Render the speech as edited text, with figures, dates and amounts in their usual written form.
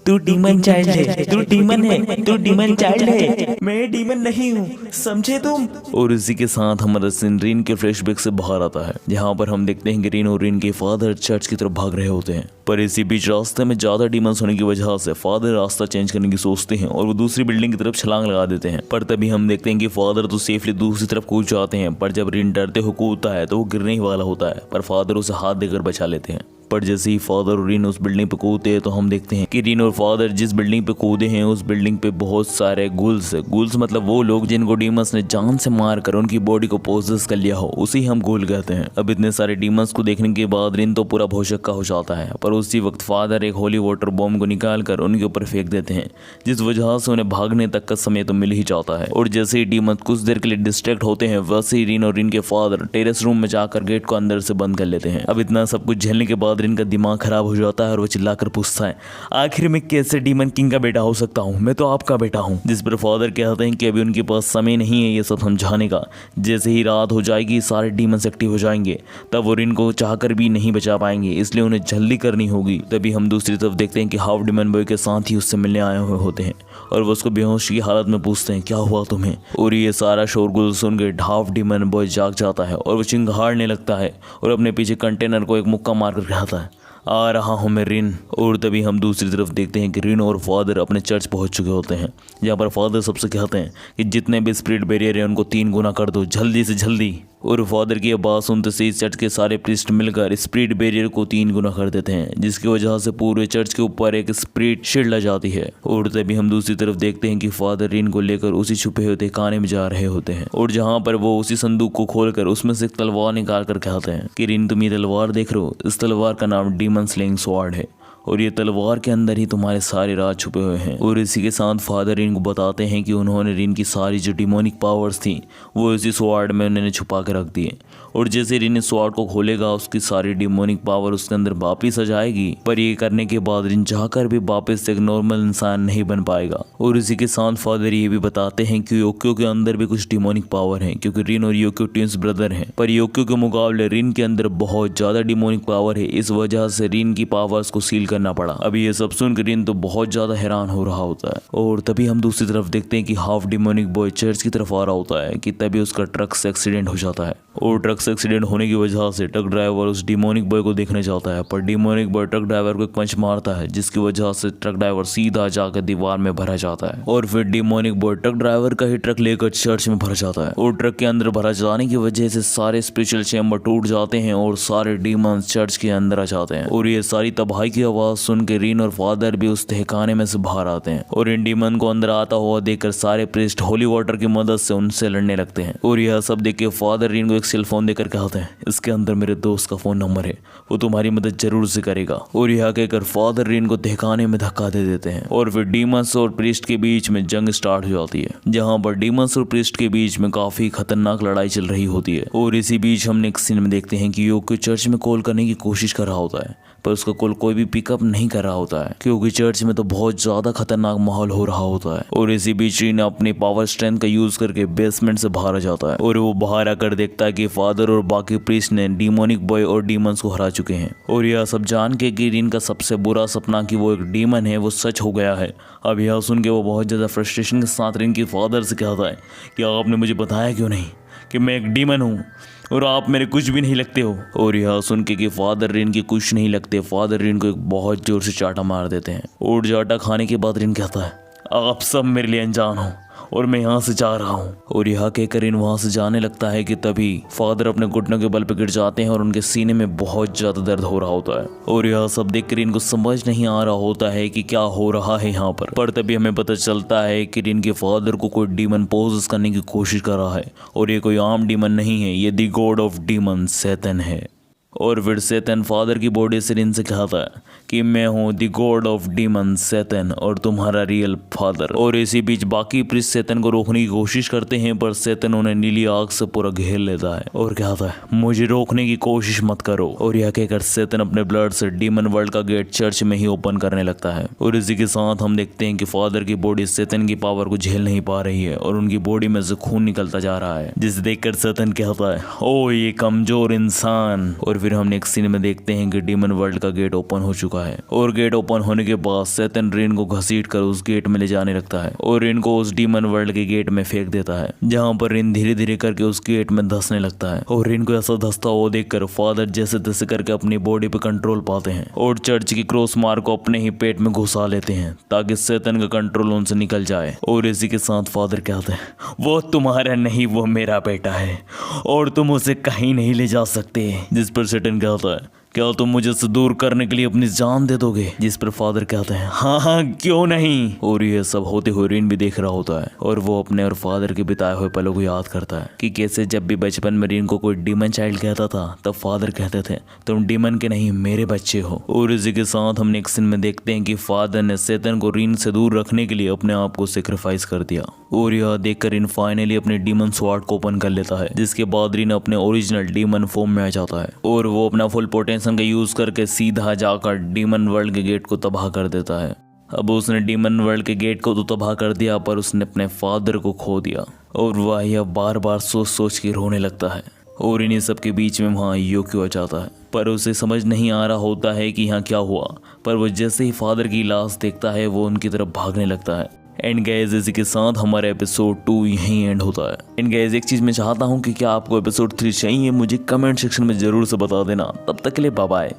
तू demon child है, तू डीमन है, तू डीमन चाइल्ड है। मैं डीमन नहीं हूँ, समझे तुम। और इसी के साथ हमारा सीन रीन के फ्लैशबैक से बाहर आता है, जहाँ पर हम देखते हैं कि रीन और रीन के फादर चर्च की तरफ भाग रहे होते हैं। पर इसी बीच रास्ते में ज्यादा डीमंस होने की वजह से फादर रास्ता चेंज करने की सोचते हैं और वो दूसरी बिल्डिंग की तरफ छलांग लगा देते हैं। पर तभी हम देखते हैं कि फादर तो सेफली दूसरी तरफ कूद जाते हैं, पर जब रीन डरते हुए कूदता है तो वो गिरने ही वाला होता है, पर फादर उसे हाथ देकर बचा लेते हैं। पर जैसे ही फादर और रीन उस बिल्डिंग पे कूदते हैं तो हम देखते हैं कि रीन और फादर जिस बिल्डिंग पे कूदे हैं उस बिल्डिंग पे बहुत सारे गुल्स मतलब वो लोग जिनको डीमंस ने जान से मार कर उनकी बॉडी को पोजेस कर लिया हो, उसी हम गुल कहते हैं। अब इतने सारे डीमंस को देखने के बाद रीन तो पूरा भौचक्का हो जाता है, पर उसी वक्त फादर एक होली वाटर बॉम्ब को निकाल कर उनके ऊपर फेंक देते हैं, जिस वजह से उन्हें भागने तक का समय तो मिल ही जाता है। और जैसे ही डीमंस कुछ देर के लिए डिस्ट्रैक्ट होते हैं, वैसे ही रीन और रीन के फादर टेरेस रूम में जाकर गेट को अंदर से बंद कर लेते हैं। अब इतना सब कुछ झेलने के बाद रीन का दिमाग खराब हो जाता है और वो चिल्लाकर पूछता है, आखिर मैं कैसे डीमन किंग का बेटा हो सकता हूँ, मैं तो आपका बेटा हूँ। जिस पर फादर कहते हैं कि अभी उनके पास समय नहीं है ये सब समझाने का, जैसे ही रात हो जाएगी सारे डीमंस एक्टिव हो जाएंगे, तब वो रिन को चाहकर भी नहीं बचा पाएंगे, इसलिए उन्हें जल्दी करनी होगी। तभी हम दूसरी तरफ देखते हैं कि हाफ डीमन बॉय के साथ ही उससे मिलने आए हुए होते हैं और वो उसको बेहोश की हालत में पूछते हैं, क्या हुआ तुम्हें। और ये सारा शोरगुल सुन के हाफ डीमन बॉय जाग जाता है और वो चिंगाड़ने लगता है और अपने पीछे कंटेनर को एक मुक्का मारकर कहता है, आ रहा हूँ मैं रिन। और तभी हम दूसरी तरफ देखते हैं कि रिन और फादर अपने चर्च पहुंच चुके होते हैं, जहाँ पर फादर सबसे कहते हैं कि जितने भी स्पिरिट बैरियर है उनको 3 गुना कर दो, जल्दी से जल्दी। और फादर की बात सुनते से चर्च के सारे प्रीस्ट मिलकर स्पिरिट बैरियर को 3 गुना कर देते हैं, जिसकी वजह से पूरे चर्च के ऊपर एक स्पिरिट शील्ड आ जाती है। और तभी हम दूसरी तरफ देखते हैं कि फादर रिन को लेकर उसी छुपे हुए तहखाने में जा रहे होते हैं, और जहाँ पर वो उसी संदूक को खोलकर उसमें से एक तलवार निकाल कर कहते हैं कि रिन तुम ये तलवार देख रहे हो, इस तलवार का नाम डीमन स्लेइंग स्वॉर्ड है और ये तलवार के अंदर ही तुम्हारे सारे राज छुपे हुए हैं। और इसी के साथ फादर रिन को बताते हैं कि उन्होंने रिन की सारी जो डिमोनिक पावर्स थी वो इसी स्वॉर्ड में उन्होंने छुपा के रख दिए, और जैसे रिन इस स्वॉर्ड को खोलेगा उसकी सारी डिमोनिक पावर उसके अंदर वापिस आ जाएगी। पर ये करने के बाद रिन चाहकर भी वापस एक नॉर्मल इंसान नहीं बन पाएगा। और इसी के साथ फादर ये भी बताते हैं कि योक्यो के अंदर भी कुछ डिमोनिक पावर है, क्योंकि रिन और योक्यो ट्विंस ब्रदर हैं, पर योक्यो के मुकाबले रिन के अंदर बहुत ज्यादा डिमोनिक पावर है, इस वजह से रिन की पावर्स को सील करना पड़ा। अभी ये सब सुनकर रिन तो बहुत ज्यादा हैरान हो रहा होता है। और तभी हम दूसरी तरफ देखते हैं कि हाफ डिमोनिक बॉय चर्च की तरफ आ रहा होता है कि तभी उसका ट्रक से एक्सीडेंट हो जाता है, और ट्रक से एक्सीडेंट होने की वजह से ट्रक ड्राइवर उस डिमोनिक बॉय को देखने जाता है, पर डिमोनिक बॉय ट्रक ड्राइवर को एक पंच मारता है, जिसकी वजह से ट्रक ड्राइवर सीधा जाकर दीवार में भरा जाता है। और फिर डिमोनिक बॉय ट्रक ड्राइवर का ही ट्रक लेकर चर्च में भर जाता है, और ट्रक के अंदर भरा जाने की वजह से सारे स्पिरिचुअल चैम्बर टूट जाते हैं और सारे डीमंस चर्च के अंदर आ जाते हैं। और ये सारी तबाही की आवाज सुन के रिन और फादर भी उस तहखाने में से बाहर आते हैं, और इन डीमन को अंदर आता हुआ देखकर सारे प्रीस्ट होली वाटर की मदद से उनसे लड़ने लगते हैं। और यह सब देख के फादर रिन को एक सेल फोन देकर कहते हैं, इसके अंदर मेरे दोस्त का फोन नंबर है, वो तुम्हारी मदद जरूर से करेगा। और यह कहकर फादर रिन को तहखाने में धक्का दे देते हैं, और फिर डीमंस और प्रीस्ट के बीच में जंग स्टार्ट हो जाती है, जहाँ पर डीमंस और प्रीस्ट के बीच में काफी खतरनाक लड़ाई चल रही होती है। और इसी बीच हम नेक्स्ट सीन में देखते हैं कि योक्यो चर्च में कॉल करने की कोशिश कर रहा होता है, पर उसका कॉल कोई भी पिकअप नहीं कर रहा होता है, क्योंकि चर्च में तो बहुत ज्यादा खतरनाक माहौल हो रहा होता है। और इसी बीच रिन अपनी पावर स्ट्रेंथ का यूज करके बेसमेंट से बाहर आ जाता है, और वो बाहर आकर देखता है कि फादर और बाकी प्रीस्ट ने डिमोनिक बॉय और डीमंस को हरा चुके हैं। और यह सब जान के कि रिन का सबसे बुरा सपना कि वो एक डीमन है वो सच हो गया है। अब यह सुन के वो बहुत ज्यादा फ्रस्ट्रेशन के साथ रिन की फादर से कहता है कि आपने मुझे बताया क्यों नहीं कि मैं एक डीमन हूँ और आप मेरे कुछ भी नहीं लगते हो। और यह सुन के कि फादर रिन के कुछ नहीं लगते, फादर रिन को एक बहुत जोर से चाटा मार देते हैं, और चाटा खाने के बाद रिन कहता है, आप सब मेरे लिए अनजान हो और मैं यहाँ से जा रहा हूँ। और यह कहकर रिन वहाँ से जाने लगता है कि तभी फादर अपने घुटनों के बल पर गिर जाते हैं और उनके सीने में बहुत ज्यादा दर्द हो रहा होता है। और यह सब देख कर रिन को समझ नहीं आ रहा होता है कि क्या हो रहा है यहाँ पर तभी हमें पता चलता है कि रिन के फादर को कोई डीमन पोजेस करने की कोशिश कर रहा है, और ये कोई आम डीमन नहीं है, ये the God of demon Satan है। और फिर सैतन फादर की बॉडी से रिन से कहता है कि मैं हूँ the God of demon Satan और तुम्हारा रियल फादर। और इसी बीच बाकी प्रीस्ट सैतन को रोकने की कोशिश करते हैं, पर सैतन उन्हें नीली आग से पूरा घेर लेता है और कहता है मुझे रोकने की कोशिश मत करो। और यह कहकर सैतन अपने ब्लड से डीमन वर्ल्ड का गेट चर्च में ही ओपन करने लगता है। और इसी के साथ हम देखते हैं कि फादर की बॉडी सैतन की पावर को झेल नहीं पा रही है और उनकी बॉडी में से खून निकलता जा रहा है, जिसे देखकर सैतन कहता है ओ ये कमजोर इंसान। और फिर हम नेक्स्ट सीन में देखते हैं कि डीमन वर्ल्ड का गेट ओपन हो चुका है और गेट ओपन होने के बाद सैतन रिन को घसीट कर उस गेट में ले जाने लगता है और रिन को उस डीमन वर्ल्ड के गेट में फेंक देता है, जहाँ पर रिन धीरे धीरे करके उस गेट में धंसने लगता है। और रिन को ऐसा धंसता हुआ देखकर फादर जैसे तैसे करके अपनी बॉडी पे कंट्रोल पाते हैं और चर्च की क्रॉस मार को अपने ही पेट में घुसा लेते हैं ताकि सैतन का कंट्रोल उनसे निकल जाए। और इसी के साथ फादर कहते हैं, वो तुम्हारा नहीं, वो मेरा बेटा है और तुम उसे कहीं नहीं ले जा सकते। जिस पर सैटन कहता है, क्या तुम मुझे से दूर करने के लिए अपनी जान दे दोगे? जिस पर फादर कहते हैं, हाँ क्यों नहीं। और ये सब होते हुए रिन भी देख रहा होता है और वो अपने और फादर के बिताए हुए पलों को याद करता है कि कैसे जब भी बचपन में रिन को कोई डीमन चाइल्ड कहता था तब फादर कहते थे, तुम डीमन के नहीं मेरे बच्चे हो। और इसी के साथ हम नेक्स्ट सीन में देखते हैं कि फादर ने सैतन को रिन से दूर रखने के लिए अपने आप को सेक्रीफाइस कर दिया। और यह देखकर रिन फाइनली अपने डीमन स्वॉर्ड को ओपन कर लेता है, जिसके बाद रिन अपने ओरिजिनल डीमन फॉर्म में आ जाता है और वो अपना फुल पोटेंशियल का यूज करके सीधा जाकर डीमन वर्ल्ड के गेट को तबाह कर देता है। अब उसने डीमन वर्ल्ड के गेट को तो तबाह कर दिया, पर उसने अपने फादर को खो दिया और वह यह बार बार सोच सोच के रोने लगता है। और इन्हीं सब के बीच में वहाँ योक्यो आ जाता है, पर उसे समझ नहीं आ रहा होता है कि यहाँ क्या हुआ। पर वो जैसे ही फादर की लाश देखता है वो उनकी तरफ भागने लगता है। एंड गाइस इसी के साथ हमारा एपिसोड 2 यहीं एंड होता है। एंड गाइस एक चीज़ मैं चाहता हूँ कि क्या आपको एपिसोड 3 चाहिए, मुझे कमेंट सेक्शन में ज़रूर से बता देना। तब तक के लिए बाय बाय।